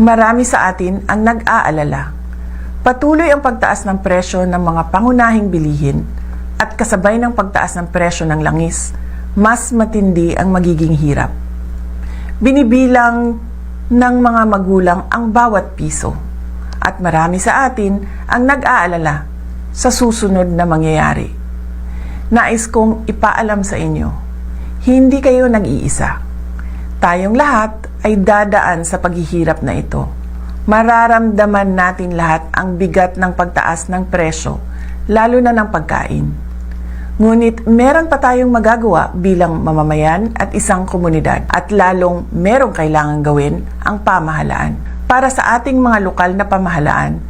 Marami sa atin ang nag-aalala. Patuloy ang pagtaas ng presyo ng mga pangunahing bilihin at kasabay ng pagtaas ng presyo ng langis, mas matindi ang magiging hirap. Binibilang ng mga magulang ang bawat piso at marami sa atin ang nag-aalala sa susunod na mangyayari. Nais kong ipaalam sa inyo, hindi kayo nag-iisa. Tayong lahat ay dadaan sa paghihirap na ito. Mararamdaman natin lahat ang bigat ng pagtaas ng presyo, lalo na ng pagkain. Ngunit meron pa tayong magagawa bilang mamamayan at isang komunidad at lalong merong kailangang gawin ang pamahalaan. Para sa ating mga lokal na pamahalaan,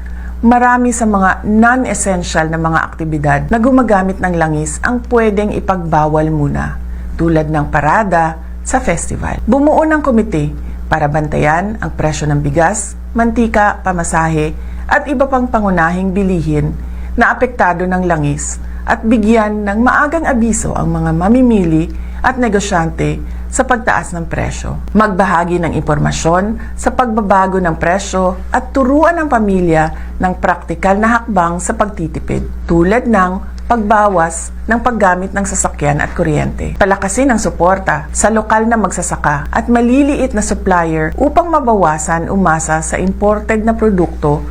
marami sa mga non-essential na mga aktibidad na gumagamit ng langis ang pwedeng ipagbawal muna, tulad ng parada sa festival. Bumuo ng komite para bantayan ang presyo ng bigas, mantika, pamasahe at iba pang pangunahing bilihin na apektado ng langis at bigyan ng maagang abiso ang mga mamimili at negosyante sa pagtaas ng presyo. Magbahagi ng impormasyon sa pagbabago ng presyo at turuan ang pamilya ng praktikal na hakbang sa pagtitipid tulad ng pagbawas ng paggamit ng sasakyan at kuryente. Palakasin ang suporta sa lokal na magsasaka at maliliit na supplier upang mabawasan umasa sa imported na produkto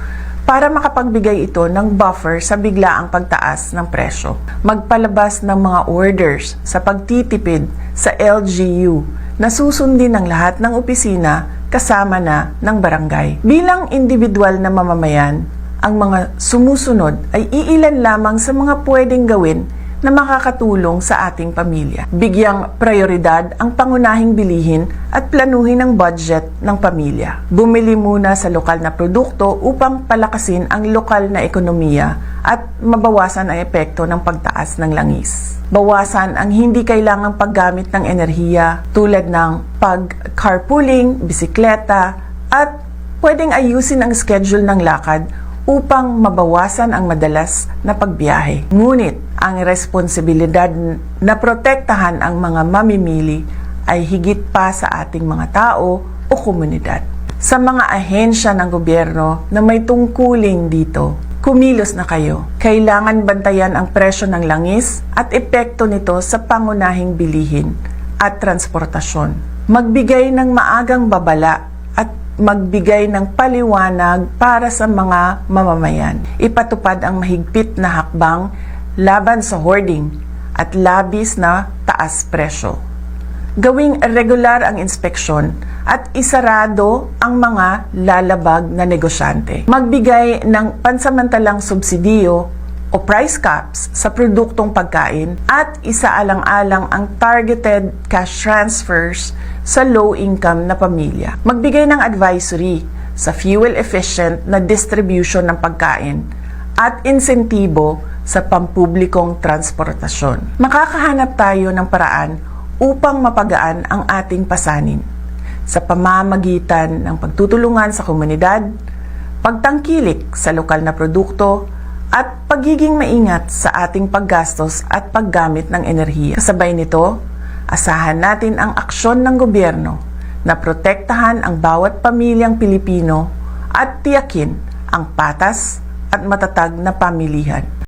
para makapagbigay ito ng buffer sa biglaang pagtaas ng presyo. Magpalabas ng mga orders sa pagtitipid sa LGU na susundin ng lahat ng opisina kasama na ng barangay. Bilang individual na mamamayan, ang mga sumusunod ay iilan lamang sa mga pwedeng gawin na makakatulong sa ating pamilya. Bigyang prioridad ang pangunahing bilihin at planuhin ang budget ng pamilya. Bumili muna sa lokal na produkto upang palakasin ang lokal na ekonomiya at mabawasan ang epekto ng pagtaas ng langis. Bawasan ang hindi kailangang paggamit ng enerhiya tulad ng pag-carpooling, bisikleta at pwedeng ayusin ang schedule ng lakad upang mabawasan ang madalas na pagbiyahe. Ngunit, ang responsibilidad na protektahan ang mga mamimili ay higit pa sa ating mga tao o komunidad. Sa mga ahensya ng gobyerno na may tungkulin dito, kumilos na kayo. Kailangan bantayan ang presyo ng langis at epekto nito sa pangunahing bilihin at transportasyon. Magbigay ng maagang babala at magbigay ng paliwanag para sa mga mamamayan. Ipatupad ang mahigpit na hakbang laban sa hoarding at labis na taas presyo. Gawing regular ang inspeksyon at isarado ang mga lalabag na negosyante. Magbigay ng pansamantalang subsidiyo o price caps sa produktong pagkain at isaalang-alang ang targeted cash transfers sa low-income na pamilya. Magbigay ng advisory sa fuel-efficient na distribution ng pagkain at insentibo sa pampublikong transportasyon. Makakahanap tayo ng paraan upang mapagaan ang ating pasanin sa pamamagitan ng pagtutulungan sa komunidad, pagtangkilik sa lokal na produkto, at pagiging maingat sa ating paggastos at paggamit ng enerhiya. Kasabay nito, asahan natin ang aksyon ng gobyerno na protektahan ang bawat pamilyang Pilipino at tiyakin ang patas at matatag na pamilihan.